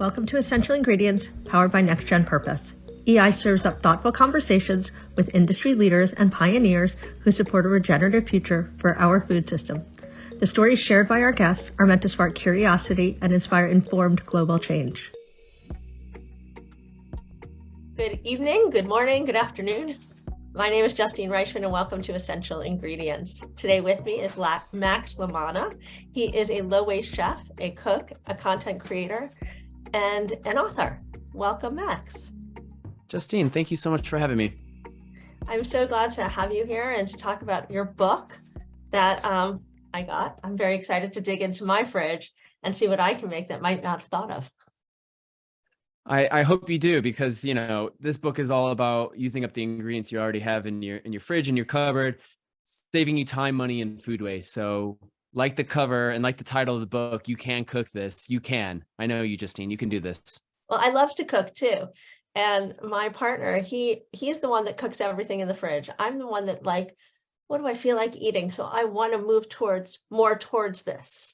Welcome to Essential Ingredients, powered by Next Gen Purpose. EI serves up thoughtful conversations with industry leaders and pioneers who support a regenerative future for our food system. The stories shared by our guests are meant to spark curiosity and inspire informed global change. Good evening, good morning, good afternoon. My name is Justine and welcome to Essential Ingredients. Today with me is Max Manna. He is a low-waste chef, a cook, a content creator, and an author. Welcome, Max. Justine, thank you so much for having me. I'm so glad to have you here and to talk about your book that I got. I'm very excited to dig into my fridge and see what I can make that might not have thought of. I hope you do, because this book is all about using up the ingredients you already have in your fridge, in your cupboard, saving you time, money, and food waste. So like the cover and like the title of the book, you can cook this. You can. I know you, Justine, you can do this. Well, I love to cook too. And my partner, he's the one that cooks everything in the fridge. I'm the one that what do I feel like eating? So I want to move more towards this.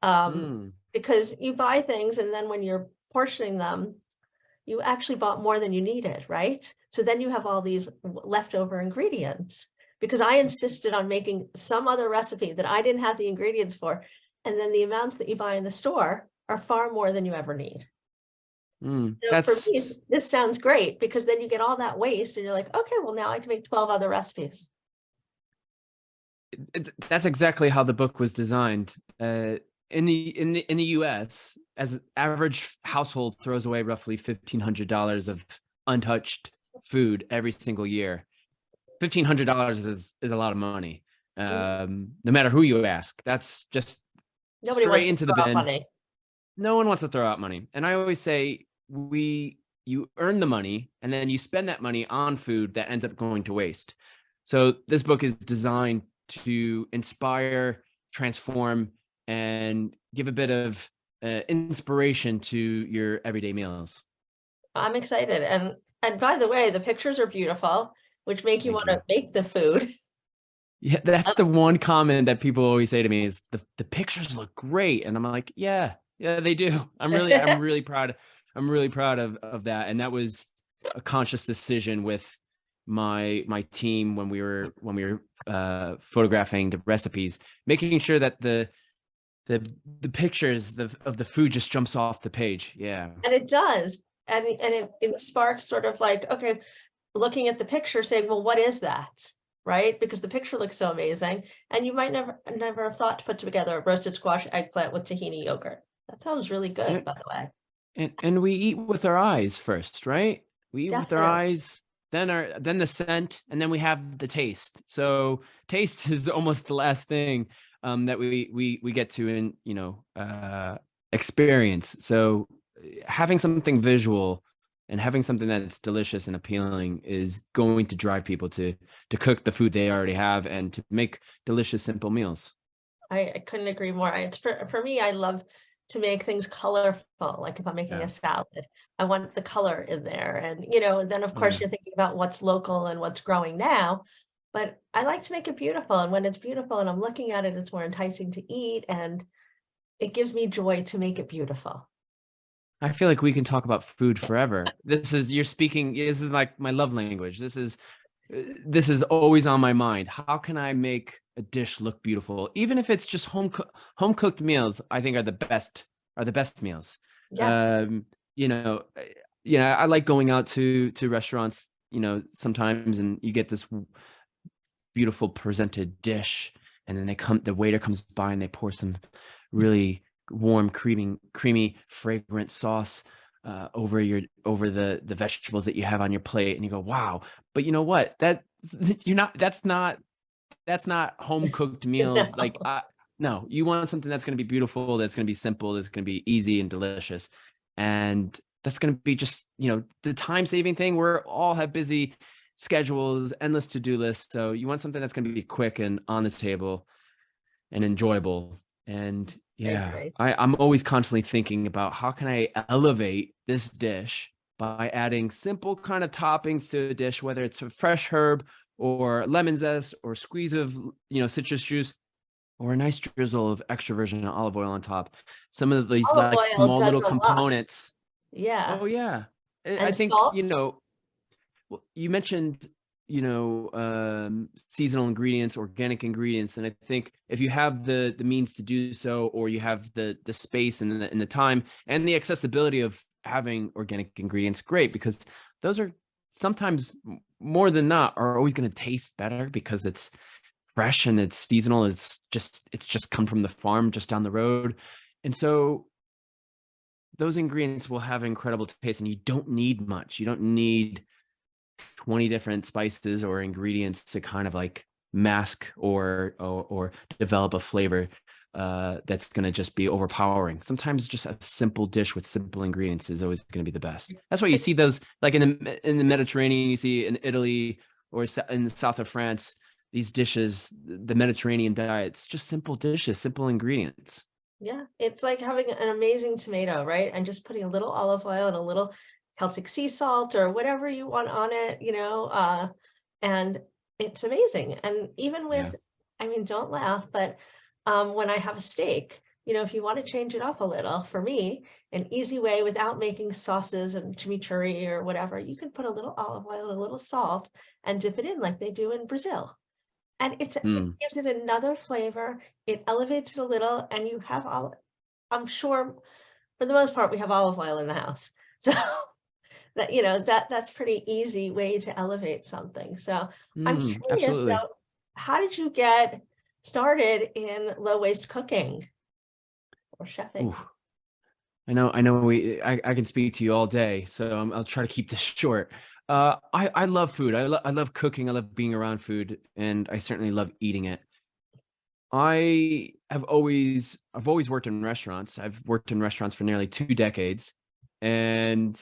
Because you buy things and then when you're portioning them, you actually bought more than you needed, right? So then you have all these leftover ingredients because I insisted on making some other recipe that I didn't have the ingredients for. And then the amounts that you buy in the store are far more than you ever need. So for me, this sounds great because then you get all that waste and you're like, okay, well now I can make 12 other recipes. That's exactly how the book was designed. In the US, as an average household throws away roughly $1,500 of untouched food every single year. $1,500 is a lot of money. No matter who you ask, that's just nobody straight into the bin. Money. No one wants to throw out money. And I always say you earn the money and then you spend that money on food that ends up going to waste. So this book is designed to inspire, transform, and give a bit of inspiration to your everyday meals. I'm excited. And by the way, the pictures are beautiful, which make you want to make the food. Yeah, that's the one comment that people always say to me is the pictures look great. And I'm like, yeah, they do. I'm really proud. I'm really proud of that. And that was a conscious decision with my team when we were photographing the recipes, making sure that the pictures of the food just jumps off the page. Yeah. And it does. And it sparks sort of like, okay, looking at the picture saying, well, what is that? Right? Because the picture looks so amazing. And you might never have thought to put together a roasted squash eggplant with tahini yogurt. That sounds really good, by the way. And we eat with our eyes first, right? We eat with our eyes, then the scent, and then we have the taste. So taste is almost the last thing that we get to experience. So having something visual and having something that's delicious and appealing is going to drive people to cook the food they already have and to make delicious, simple meals. I couldn't agree more. It's for me, I love to make things colorful. Like if I'm making a salad, I want the color in there. And, then of course you're thinking about what's local and what's growing now. But I like to make it beautiful. And when it's beautiful and I'm looking at it, it's more enticing to eat. And it gives me joy to make it beautiful. I feel like we can talk about food forever. This is my love language. This is always on my mind. How can I make a dish look beautiful? Even if it's just home cooked meals, I think are the best meals. Yes. I like going out to restaurants, sometimes, and you get this beautiful presented dish, and then the waiter comes by and they pour some really warm, creamy, fragrant sauce over the vegetables that you have on your plate, and you go, wow. But you know what? That's not home cooked meals. No. No, you want something that's going to be beautiful, that's going to be simple, that's going to be easy and delicious, and that's going to be just the time saving thing. We all have busy schedules, endless to-do lists, so you want something that's going to be quick and on the table and enjoyable. And I'm always constantly thinking about how can I elevate this dish by adding simple kind of toppings to a dish, whether it's a fresh herb or lemon zest or squeeze of citrus juice or a nice drizzle of extra virgin olive oil on top. Some of these small little components. Yeah. Oh yeah. I And think, salts. well, you mentioned, seasonal ingredients, organic ingredients, and I think if you have the means to do so, or you have the space and the time and the accessibility of having organic ingredients, great, because those are sometimes more than not are always going to taste better because it's fresh and it's seasonal. It's just come from the farm just down the road, and so those ingredients will have incredible taste, and you don't need much. You don't need 20 different spices or ingredients to kind of like mask or develop a flavor that's going to just be overpowering. Sometimes just a simple dish with simple ingredients is always going to be the best. That's why you see those like in the Mediterranean, you see in Italy or in the south of France, these dishes, the Mediterranean diet, it's just simple dishes, simple ingredients. Yeah, it's like having an amazing tomato, right? And just putting a little olive oil and a little Celtic sea salt or whatever you want on it, and it's amazing. And even Yeah. with, I mean, don't laugh, but when I have a steak, if you want to change it up a little, for me, an easy way without making sauces and chimichurri or whatever, you can put a little olive oil and a little salt and dip it in like they do in Brazil. And it Mm. gives it another flavor, it elevates it a little, and you have all, I'm sure for the most part, we have olive oil in the house. So that's pretty easy way to elevate something. So I'm curious Absolutely. though, how did you get started in low waste cooking or chefing? Ooh. I know I can speak to you all day, so I'll try to keep this short. I love food. I love cooking. I love being around food, and I certainly love eating it. I've always worked in restaurants. I've worked in restaurants for nearly 2 decades, and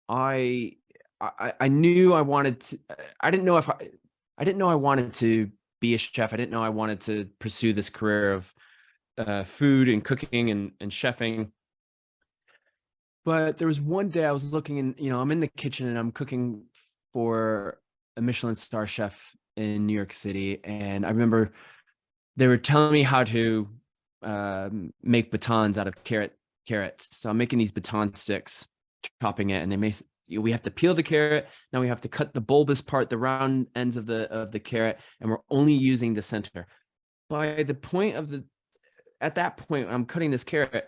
I I knew I wanted to. I didn't know if I didn't know I wanted to be a chef. I didn't know I wanted to pursue this career of food and cooking and chefing. But there was one day I was looking and, I'm in the kitchen and I'm cooking for a Michelin star chef in New York City. And I remember they were telling me how to make batons out of carrots. So I'm making these baton sticks, chopping it, and we have to peel the carrot. Now we have to cut the bulbous part, the round ends of the carrot, and we're only using the center. By the point of at that point, I'm cutting this carrot.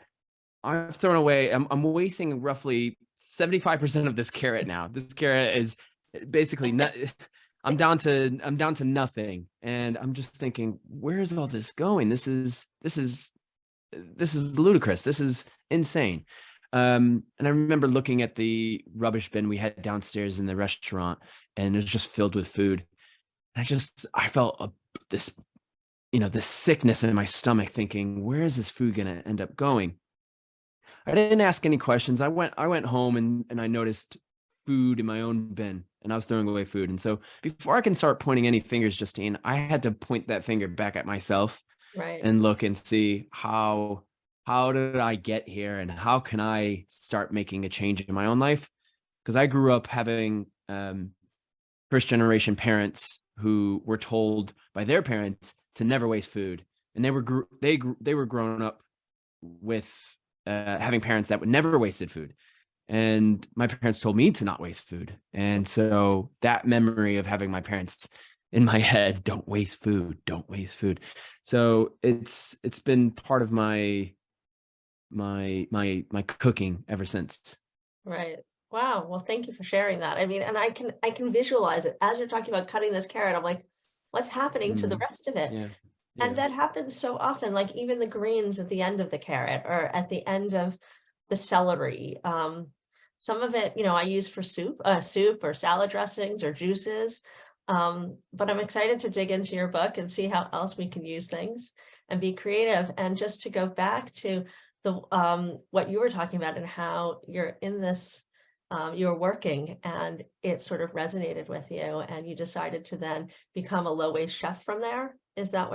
I've thrown away. I'm wasting roughly 75% of this carrot now. This carrot is basically not. I'm down to nothing, and I'm just thinking, where is all this going? This is ludicrous. This is insane. And I remember looking at the rubbish bin we had downstairs in the restaurant, and it was just filled with food. And I felt this, this sickness in my stomach, thinking, where is this food going to end up going? I didn't ask any questions. I went home and I noticed food in my own bin, and I was throwing away food. And so before I can start pointing any fingers, Justine, I had to point that finger back at myself Right. and look and see how did I get here and how can I start making a change in my own life? Because I grew up having first generation parents who were told by their parents to never waste food, and they were grown up with having parents that would never wasted food. And my parents told me to not waste food. And so that memory of having my parents in my head, don't waste food, don't waste food. So it's been part of my cooking ever since. Right. Wow. Well, thank you for sharing that. I mean, and I can visualize it as you're talking about cutting this carrot. I'm like, what's happening to the Mm, rest of it? yeah. And Yeah. that happens so often, like even the greens at the end of the carrot or at the end of the celery. Some of it, I use for soup or salad dressings or juices. But I'm excited to dig into your book and see how else we can use things and be creative. And just to go back to the what you were talking about and how you're in this, you're working and it sort of resonated with you and you decided to then become a low waste chef from there. Is that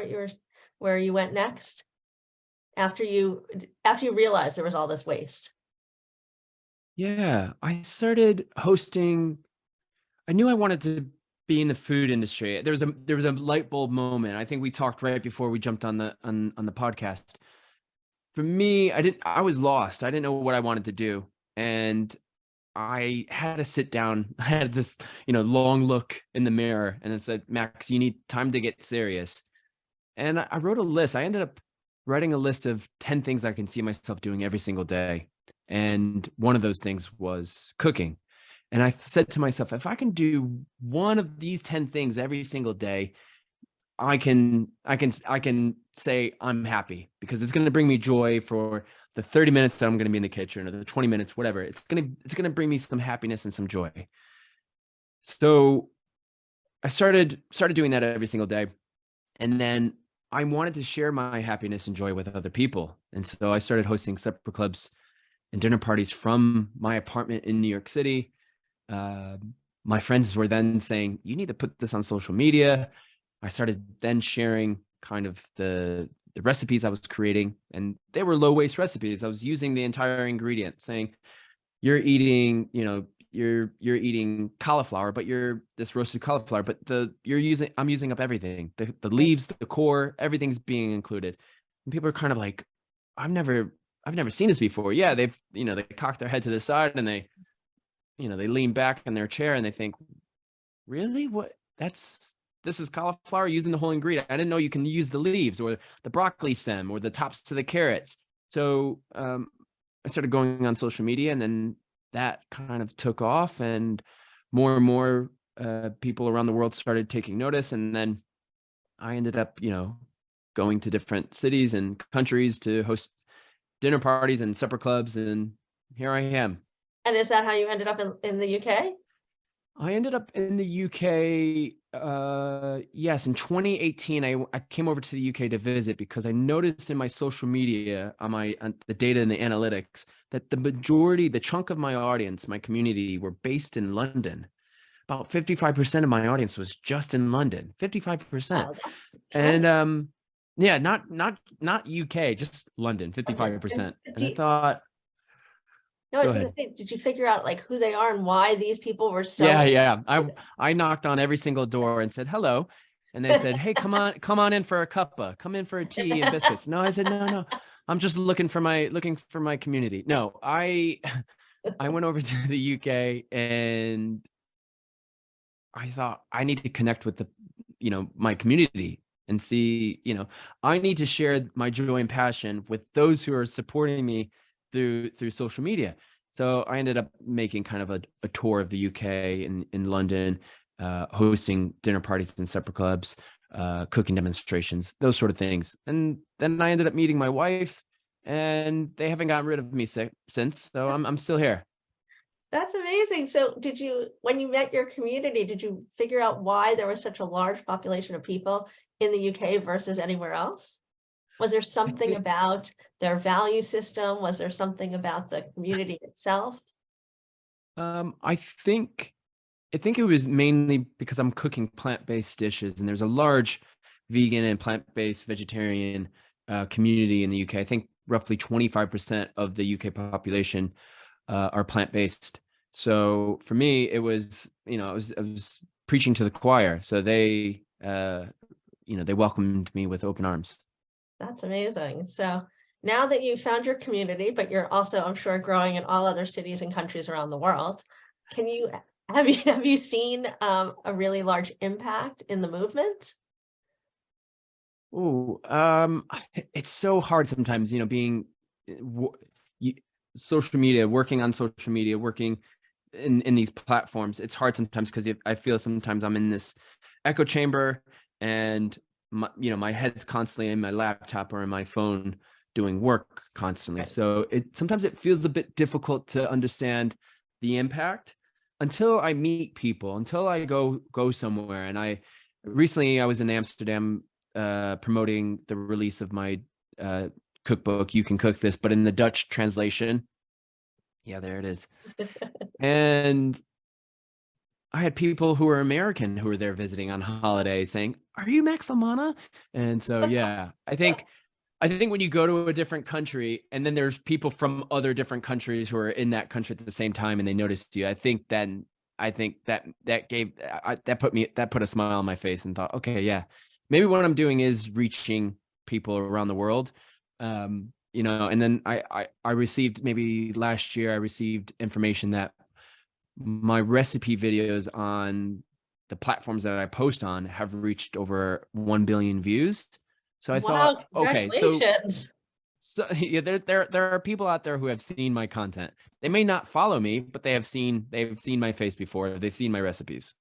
where you went next? After you realized there was all this waste. Yeah. I started hosting. I knew I wanted to be in the food industry. There was a light bulb moment. I think we talked right before we jumped on the podcast. For me, I was lost. I didn't know what I wanted to do. and I had to sit down. I had this, long look in the mirror, and it said, Max, you need time to get serious. And I wrote a list. I ended up writing a list of 10 things I can see myself doing every single day. And one of those things was cooking. And I said to myself, if I can do one of these 10 things every single day, I can say I'm happy, because it's going to bring me joy for the 30 minutes that I'm going to be in the kitchen, or the 20 minutes, whatever. It's going to bring me some happiness and some joy. So I started doing that every single day. And then I wanted to share my happiness and joy with other people. And so I started hosting supper clubs and dinner parties from my apartment in New York City. Uh, my friends were then saying, you need to put this on social media. I started then sharing kind of the recipes I was creating, and they were low waste recipes. I was using the entire ingredient, saying, you're eating, you're eating cauliflower, but you're this roasted cauliflower, but I'm using up everything. The leaves, the core, everything's being included. And people are kind of like, I've never seen this before. Yeah, they cock their head to the side, and they lean back in their chair, and they think, really? What? This is cauliflower using the whole ingredient. I didn't know you can use the leaves or the broccoli stem or the tops of the carrots. So I started going on social media, and then that kind of took off, and more people around the world started taking notice. And then I ended up, going to different cities and countries to host dinner parties and supper clubs. And here I am. And is that how you ended up in the UK? I ended up in the UK. Yes, in 2018, I came over to the UK to visit, because I noticed in my social media on the data and the analytics that the chunk of my audience, my community, were based in London. About 55% of my audience was just in London. 55%. Oh, that's And yeah, not UK, just London, 55%. And I thought, no, I go was going to ahead. say, did you figure out like who they are and why these people were Yeah, so? yeah. I knocked on every single door and said hello, and they said, "Hey, come on in for a cuppa. Come in for a tea and biscuits." No, I said, "No, no. I'm just looking for my community." No, I went over to the UK, and I thought, I need to connect with my community, and see, I need to share my joy and passion with those who are supporting me through social media. So I ended up making kind of a tour of the UK in London, hosting dinner parties and supper clubs, cooking demonstrations, those sort of things. And then I ended up meeting my wife, and they haven't gotten rid of me since. So I'm still here. That's amazing. So when you met your community, did you figure out why there was such a large population of people in the UK versus anywhere else? Was there I something think about their value system? Was there something about the community itself? um, I think I think it was mainly because I'm cooking plant-based dishes, and there's a large vegan and plant-based vegetarian community in the UK. I think roughly 25% of the UK population are plant-based. So for me, it was, I was preaching to the choir. So they welcomed me with open arms. That's amazing. So now that you've found your community, but you're also, I'm sure, growing in all other cities and countries around the world, can you have you seen a really large impact in the movement? Oh, it's so hard sometimes, being w- you, social media, working on social media, working in these platforms. It's hard sometimes, because I feel sometimes I'm in this echo chamber, and my head's constantly in my laptop or in my phone doing work constantly. Right. So sometimes it feels a bit difficult to understand the impact until I meet people, until I go somewhere. And I was in Amsterdam, promoting the release of my uh, cookbook, You Can Cook This, but in the Dutch translation. Yeah, there it is. And I had people who were American who were there visiting on holiday saying, "Are you Max Manna?" And so, yeah, I think when you go to a different country, and then there's people from other different countries who are in that country at the same time, and they noticed you, that put a smile on my face, and thought, okay, yeah, maybe what I'm doing is reaching people around the world. and then I received, maybe last year, I received information that my recipe videos on the platforms that I post on have reached over 1 billion views. So I thought, Wow, okay, so congratulations. yeah, there are people out there who have seen my content. They may not follow me, but they've seen my face before. They've seen my recipes.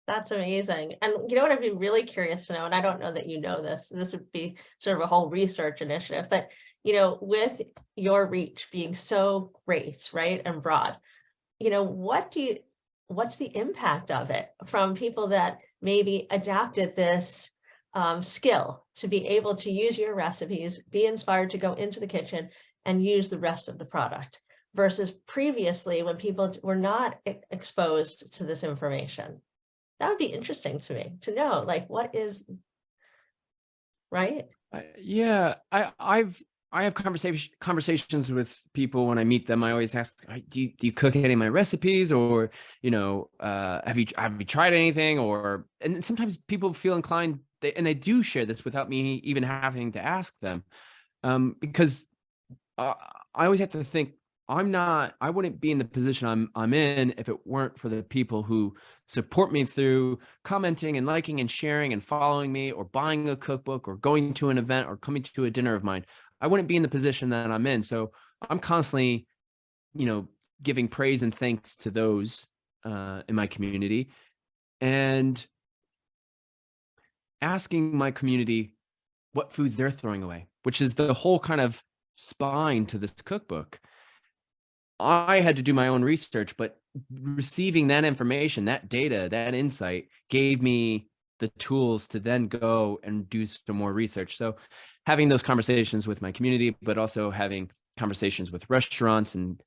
That's amazing. And you know what, I'd be really curious to know, and I don't know that you know this would be sort of a whole research initiative, but with your reach being so great, right, and broad, what's the impact of it from people that maybe adapted this skill to be able to use your recipes, be inspired to go into the kitchen and use the rest of the product versus previously when people were not exposed to this information? That would be interesting to me to know, like, what is right. Yeah, I have conversations with people when I meet them. I always ask, do you cook any of my recipes, or have you tried anything? Or, and then sometimes people feel inclined, they do share this without me even having to ask them, because I always have to think, I wouldn't be in the position I'm in if it weren't for the people who support me through commenting and liking and sharing and following me, or buying a cookbook, or going to an event, or coming to a dinner of mine. I wouldn't be in the position that I'm in. So I'm constantly, giving praise and thanks to those in my community, and asking my community what food they're throwing away, which is the whole kind of spine to this cookbook. I had to do my own research, but receiving that information, that data, that insight gave me the tools to then go and do some more research. So having those conversations with my community, but also having conversations with restaurants, and,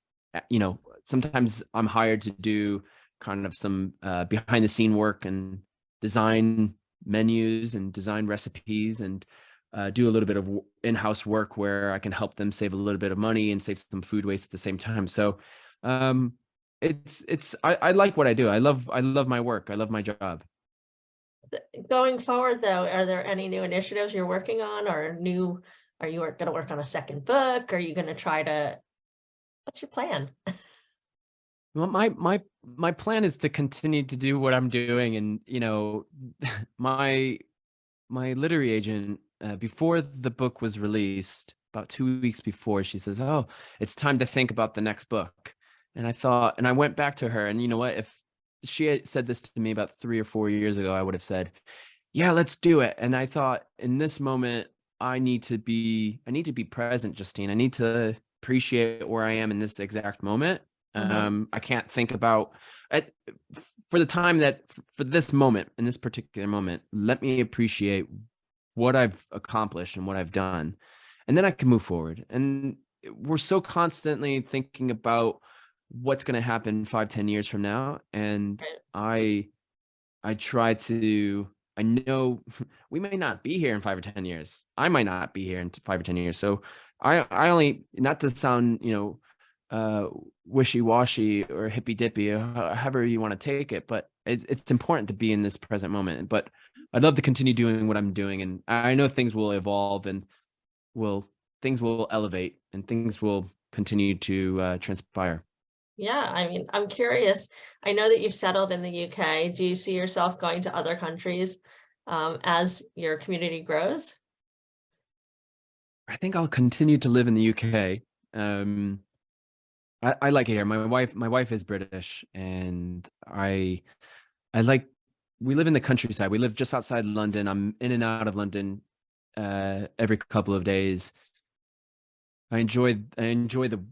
sometimes I'm hired to do kind of some behind the scene work and design menus and design recipes, and do a little bit of in-house work where I can help them save a little bit of money and save some food waste at the same time. So I like what I do. I love my work. I love my job. Going forward, though, are there any new initiatives you're working on, or are you going to work on a second book? Are you going to what's your plan? Well, my plan is to continue to do what I'm doing, and my literary agent, before the book was released, about 2 weeks before, she says, "Oh, it's time to think about the next book." And I went back to her, and you know what? If she had said this to me about 3 or 4 years ago, I would have said, "Yeah, let's do it." And I thought, in this moment, I need to be present, Justine. I need to appreciate where I am in this exact moment. I can't think about it for the time for this moment, in this particular moment. Let me appreciate what I've accomplished and what I've done, and then I can move forward. And we're so constantly thinking about what's going to happen 5-10 years from now. And I try to, I know we may not be here in 5 or 10 years. I might not be here in 5 or 10 years. So I only, not to sound, wishy-washy or hippy-dippy, or however you want to take it, but it's important to be in this present moment. But I'd love to continue doing what I'm doing, and I know things will evolve, and things will elevate, and things will continue to transpire. Yeah, I mean, I'm curious. I know that you've settled in the UK. Do you see yourself going to other countries as your community grows? I think I'll continue to live in the UK. I like it here. My wife is British, and I like, we live in the countryside. We live just outside London. I'm in and out of London every couple of days. I enjoy the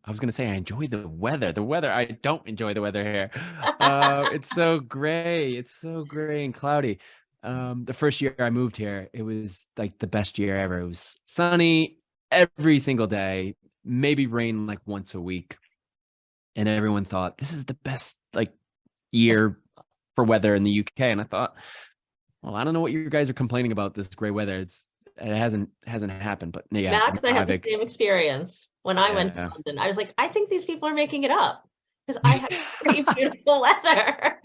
I was gonna say I enjoy the weather. I don't enjoy the weather here. It's so gray. It's so gray and cloudy. The first year I moved here, it was like the best year ever. It was sunny every single day, maybe rain like once a week. And everyone thought this is the best like year for weather in the UK. And I thought, well, I don't know what you guys are complaining about, this gray weather. It hasn't happened, but yeah, Max, I had the Mavic. same experience when I went to Yeah. London. I was like, I think these people are making it up because I had pretty beautiful weather.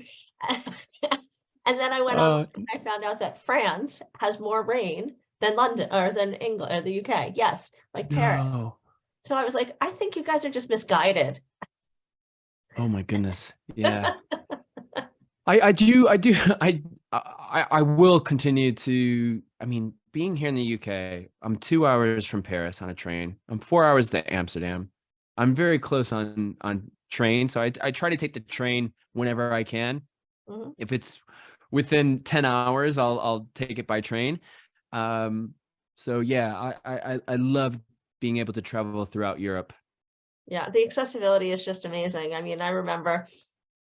And then I went on uh, and I found out that France has more rain than London or than England or the UK. Yes, like Paris. No. So I was like, I think you guys are just misguided. Oh my goodness. Yeah. I do I will continue to, I mean, being here in the UK, I'm 2 hours from Paris on a train. I'm 4 hours to Amsterdam. I'm very close on train. So I try to take the train whenever I can. Mhm. If it's within 10 hours, I'll take it by train. So yeah, I love being able to travel throughout Europe. Yeah, the accessibility is just amazing. I mean, I remember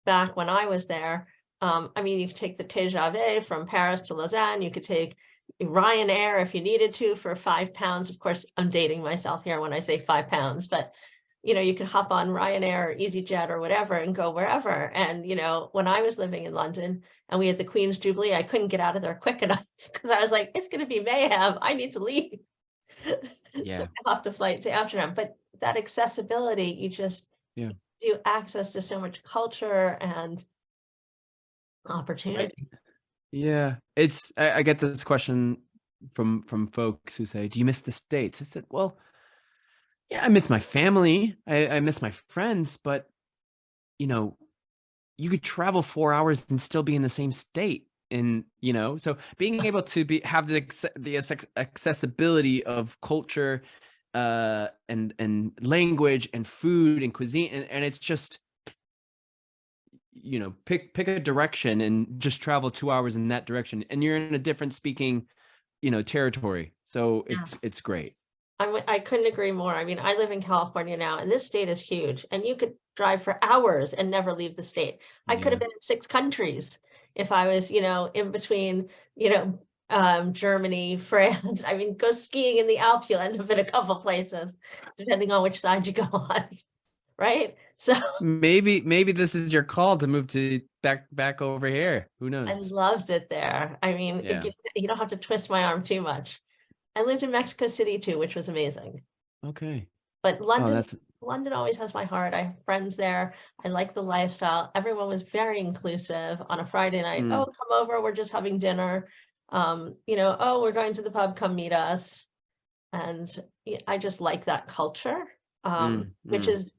back when I was there, I mean, you could take the TGV from Paris to Lausanne. You could take Ryanair if you needed to for £5. Of course, I'm dating myself here when I say £5, but you could hop on Ryanair or EasyJet or whatever and go wherever. And when I was living in London and we had the Queen's Jubilee, I couldn't get out of there quick enough because I was like, it's going to be mayhem. I need to leave. So Yeah. I have to flight to Amsterdam. But that accessibility, you just Yeah. do access to so much culture and I, opportunity. yeah. I get this question from folks who say, "Do you miss the States?" I said, "Well, yeah, I miss my family. I miss my friends, but you know, you could travel 4 hours and still be in the same state." And so being able to have the accessibility of culture, and language and food and cuisine, and it's just pick a direction and just travel 2 hours in that direction, and you're in a different speaking territory. So Yeah. it's great. I couldn't agree more. I mean, I live in California now, and this state is huge, and you could drive for hours and never leave the state. I could Yeah. have been in 6 countries if I was, in between, Germany, France. I mean, go skiing in the Alps, you'll end up in a couple places, depending on which side you go on, right? So Maybe this is your call to move to back over here. Who I knows? loved it there. I mean, Yeah. you don't have to twist my arm too much. I lived in Mexico City too, which was amazing. Okay. But Oh, London, that's London always has my heart. I have friends there. I like the lifestyle. Everyone was very inclusive on a Friday night. Oh, mm, come over. We're just having dinner. Oh, we're going to the pub. Come meet us. And I just like that culture, which mm. is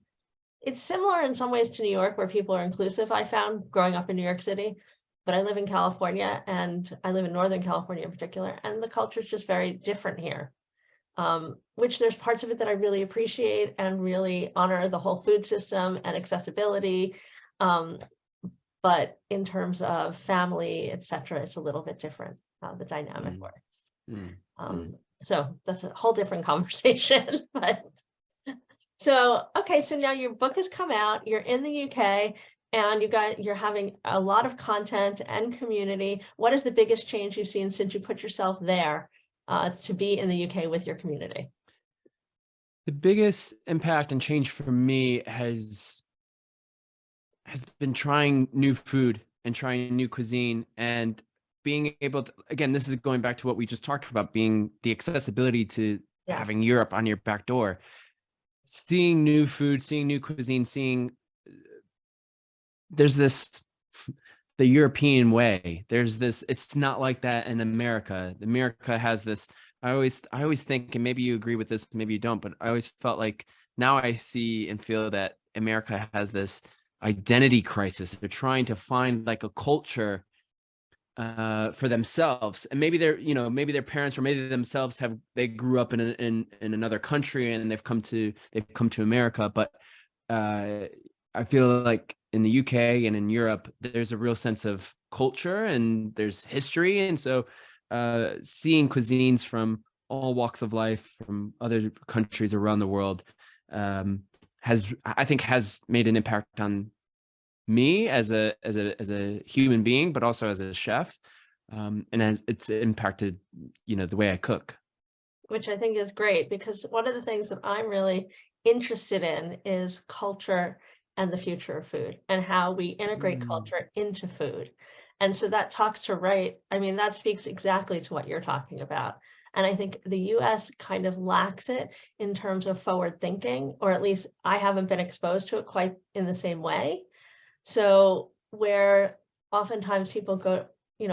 it's similar in some ways to New York, where people are inclusive. I found growing up in New York City, but I live in California, and I live in Northern California in particular, and the culture is just very different here. Which there's parts of it that I really appreciate and really honor the whole food system and accessibility. Um, but in terms of family, etc., it's a little bit different how the dynamic Mm, works. mm, mm. So that's a whole different conversation. But so okay, so now your book has come out, you're in the UK, and you're having a lot of content and community. What is the biggest change you've seen since you put yourself there to be in the UK with your community? The biggest impact and change for me has been trying new food and trying new cuisine, and being able to, again, this is going back to what we just talked about, being the accessibility to Yeah. having Europe on your back door, seeing new food, seeing new cuisine, seeing there's this the European way. There's this, it's not like that in America. America has this, I always think, and maybe you agree with this, maybe you don't, but I always felt like now I see and feel that America has this identity crisis. They're trying to find like a culture for themselves, and maybe maybe their parents or maybe themselves they grew up in another country and they've come to America, but I feel like in the UK and in Europe there's a real sense of culture and there's history, and so seeing cuisines from all walks of life from other countries around the world has made an impact on me as a human being, but also as a chef, and as it's impacted the way I cook. Which I think is great, because one of the things that I'm really interested in is culture and the future of food and how we integrate Mm, culture into food. And so that talks to right, I mean, that speaks exactly to what you're talking about. And I think the US kind of lacks it in terms of forward thinking, or at least I haven't been exposed to it quite in the same way. So where oftentimes people go,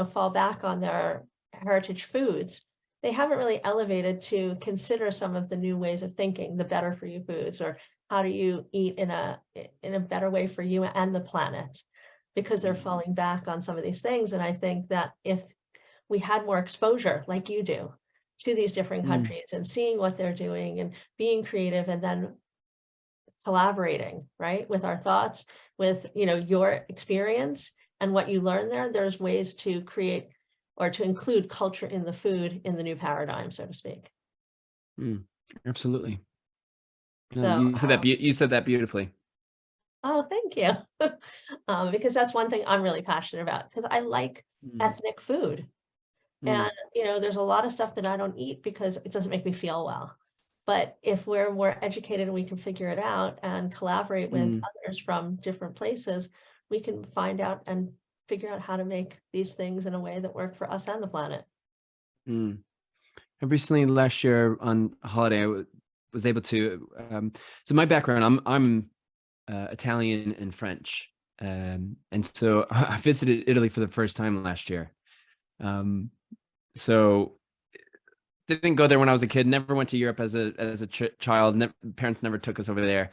fall back on their heritage foods, they haven't really elevated to consider some of the new ways of thinking, the better for you foods, or how do you eat in a better way for you and the planet, because they're falling back on some of these things. And I think that if we had more exposure like you do to these different Mm, countries and seeing what they're doing and being creative and then collaborating, right, with our thoughts, with, your experience and what you learn there, there's ways to create or to include culture in the food in the new paradigm, so to speak. mm, absolutely. No, So, you said that beautifully. oh, thank you. Because that's one thing I'm really passionate about because I like Mm, ethnic food. mm, And, there's a lot of stuff that I don't eat because it doesn't make me feel well. But if we're more educated and we can figure it out and collaborate with mm, others from different places, we can find out and figure out how to make these things in a way that work for us and the planet. mm. I recently last year on a holiday, was able to. So my background, I'm Italian and French, and so I visited Italy for the first time last year. Um, so didn't go there when I was a kid. Never went to Europe as a child. Parents never took us over there.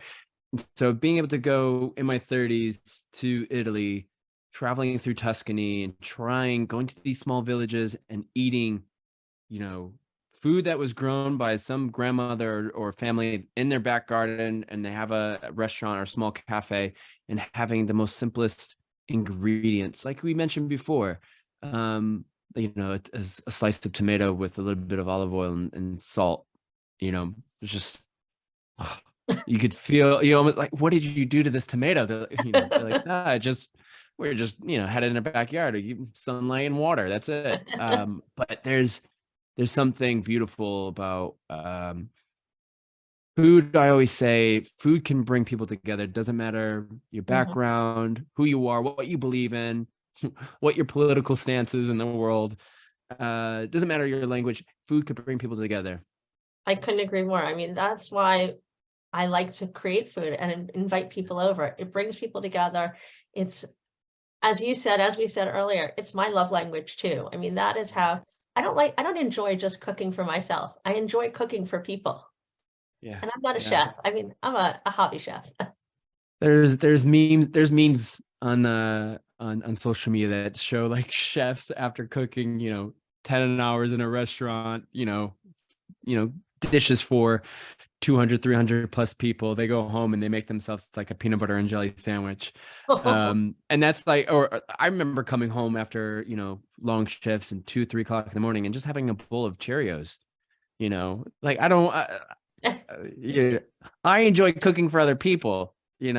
And so being able to go in my 30s to Italy, traveling through Tuscany and going to these small villages and eating, you know, food that was grown by some grandmother or family in their back garden, and they have a restaurant or small cafe, and having the most simplest ingredients, like we mentioned before. A slice of tomato with a little bit of olive oil and salt. It's just ah, you could feel, like, what did you do to this tomato? They're like, we're just, had it in our backyard, sunlight and water. That's it. But there's something beautiful about food. I always say food can bring people together. It doesn't matter your Mhm. background, who you are, what you believe in, what your political stance is in the world. It doesn't matter your language. Food could bring people together. I couldn't agree more. I mean, that's why I like to create food and invite people over. It brings people together. It's, as we said earlier, it's my love language too. I mean, that is how I don't enjoy just cooking for myself. I enjoy cooking for people. Yeah. And I'm not a Yeah. chef. I mean, I'm a hobby chef. There's memes on social media that show like chefs after cooking, 10 hours in a restaurant, dishes for 200, 300 plus people. They go home and they make themselves like a peanut butter and jelly sandwich. And that's like, or I remember coming home after, long shifts and 2, 3 o'clock in the morning and just having a bowl of Cheerios, like yeah, I enjoy cooking for other people, and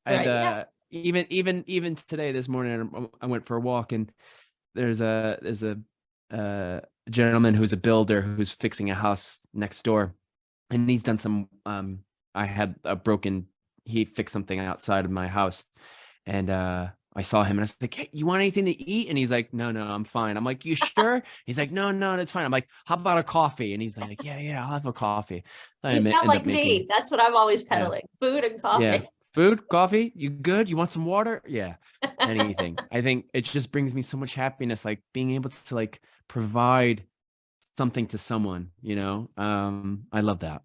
Right. Yeah. even today, this morning, I went for a walk, and there's a gentleman who's a builder who's fixing a house next door, and he's done some I had a broken he fixed something outside of my house, and I saw him and I was like, "Hey, you want anything to eat?" And he's like, "No, no, I'm fine." I'm like, "You sure?" He's like, "No, no, that's fine." I'm like, "How about a coffee?" And he's like, "Yeah, yeah, I'll have a coffee." So I You sound end up like me. making, That's what I'm always yeah, peddling, food and yeah, coffee. food, coffee. You good? You want some water? Yeah, anything. I think it just brings me so much happiness, like being able to like provide something to someone. I love that.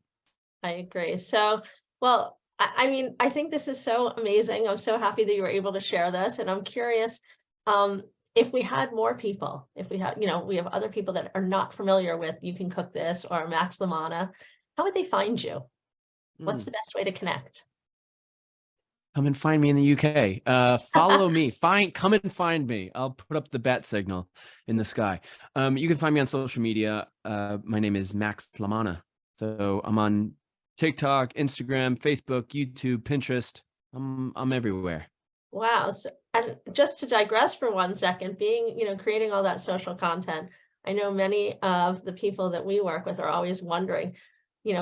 I agree. So, well, I mean, I think this is so amazing. I'm so happy that you were able to share this, and I'm curious, um, if we had more people, if we had, we have other people that are not familiar with You Can Cook This or Max Lamana, how would they find you? What's Mm. the best way to connect? Come and find me in the UK. Follow me. Come and find me. I'll put up the bat signal in the sky. You can find me on social media. My name is Max Lamana. So I'm on TikTok, Instagram, Facebook, YouTube, Pinterest. I'm everywhere. Wow. So, and just to digress for one second, being, creating all that social content, I know many of the people that we work with are always wondering,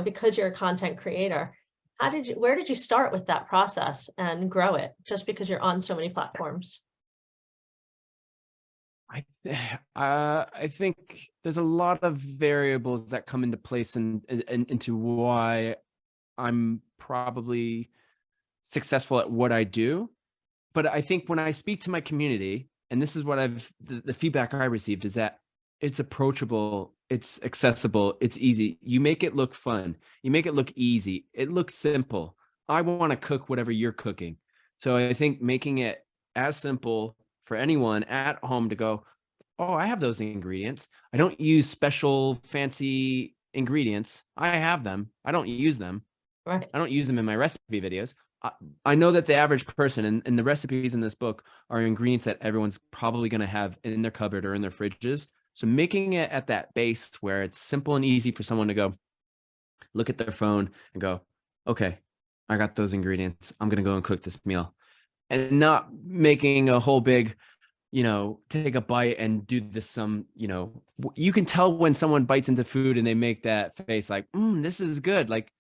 because you're a content creator, where did you start with that process and grow it just because you're on so many platforms? I think there's a lot of variables that come into place and into why I'm probably successful at what I do. But I think when I speak to my community, and this is what the feedback I received is that it's approachable, it's accessible, it's easy. You make it look fun. You make it look easy. It looks simple. I want to cook whatever you're cooking. So I think making it as simple for anyone at home to go, oh, I have those ingredients. I don't use special fancy ingredients. I have them. I don't use them. Right. I don't use them in my recipe videos. I know that the average person and the recipes in this book are ingredients that everyone's probably going to have in their cupboard or in their fridges. So making it at that base where it's simple and easy for someone to go look at their phone and go, okay, I got those ingredients. I'm going to go and cook this meal, and not making a whole big, take a bite and do this you can tell when someone bites into food and they make that face like, this is good. Like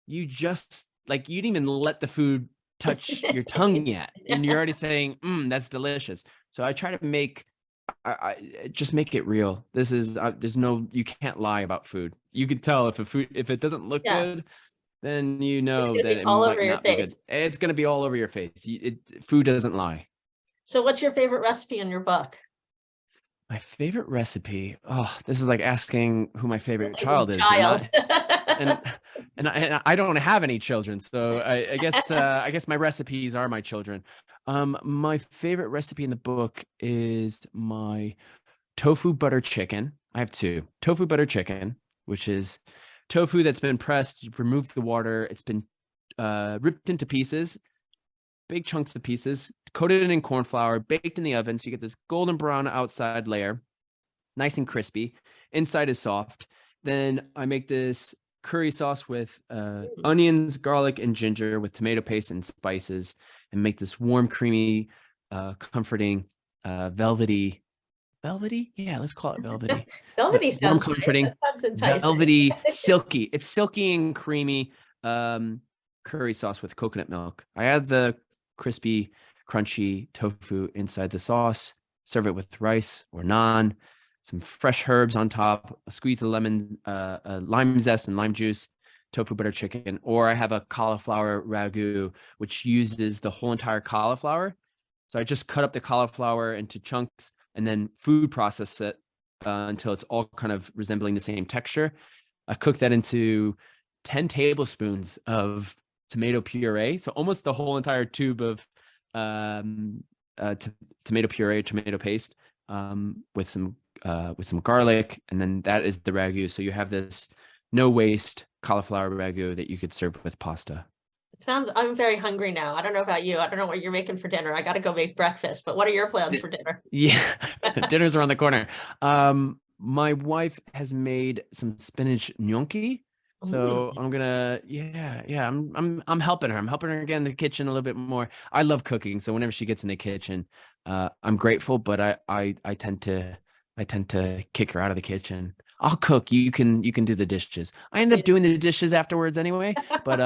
you didn't even let the food touch your tongue yet. And you're already saying, that's delicious. So I try to I just make it real. This is, you can't lie about food. You can tell if it doesn't look good, then that it all might over your not be good. face. It's going to be all over your face. Food doesn't lie. So what's your favorite recipe in your book? My favorite recipe. Oh, this is like asking who my favorite child is. And I don't have any children, so I guess my recipes are my children. My favorite recipe in the book is my tofu butter chicken. I have two. Tofu butter chicken, which is tofu that's been pressed, you've removed the water, it's been ripped into pieces, big chunks of pieces, coated in corn flour, baked in the oven, so you get this golden brown outside layer, nice and crispy. Inside is soft. Then I make this curry sauce with onions, garlic, and ginger with tomato paste and spices, and make this warm, creamy, comforting, velvety. Yeah, let's call it velvety. Velvety sounds comforting. Velvety, silky. It's silky and creamy curry sauce with coconut milk. I add the crispy, crunchy tofu inside the sauce. Serve it with rice or naan. Some fresh herbs on top, a squeeze of lemon, lime zest and lime juice, tofu butter chicken. Or I have a cauliflower ragu, which uses the whole entire cauliflower. So I just cut up the cauliflower into chunks and then food process it until it's all kind of resembling the same texture. I cook that into 10 tablespoons of tomato puree. So almost the whole entire tube of tomato puree, tomato paste, with some garlic, and then that is the ragu. So you have this no waste cauliflower ragu that you could serve with pasta. I'm very hungry now. I don't know about you. I don't know what you're making for dinner. I got to go make breakfast, but what are your plans for dinner? Yeah, dinner's around the corner. My wife has made some spinach gnocchi. So I'm gonna, I'm helping her. I'm helping her get in the kitchen a little bit more. I love cooking, so whenever she gets in the kitchen, I'm grateful. But I tend to kick her out of the kitchen. I'll cook. You can do the dishes. I end up doing the dishes afterwards anyway. But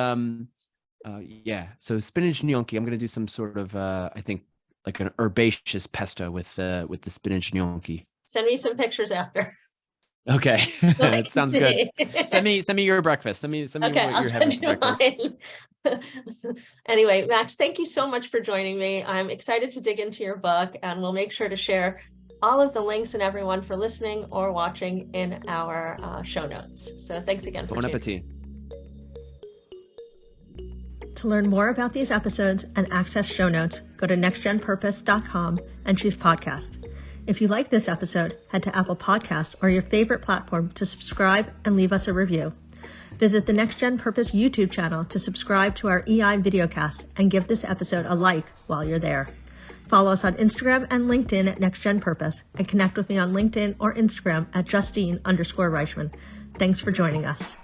yeah. So spinach gnocchi. I'm gonna do some sort of I think like an herbaceous pesto with the spinach gnocchi. Send me some pictures after. Okay, that sounds good. Send me your breakfast. Send me what you're having for breakfast. Anyway, Max, thank you so much for joining me. I'm excited to dig into your book, and we'll make sure to share all of the links and everyone for listening or watching in our show notes. So thanks again for Bon appetit. To learn more about these episodes and access show notes, go to nextgenpurpose.com and choose podcast. If you like this episode, head to Apple Podcasts or your favorite platform to subscribe and leave us a review. Visit the Next Gen Purpose YouTube channel to subscribe to our EI videocast and give this episode a like while you're there. Follow us on Instagram and LinkedIn at Next Gen Purpose, and connect with me on LinkedIn or Instagram at Justine_Reichman. Thanks for joining us.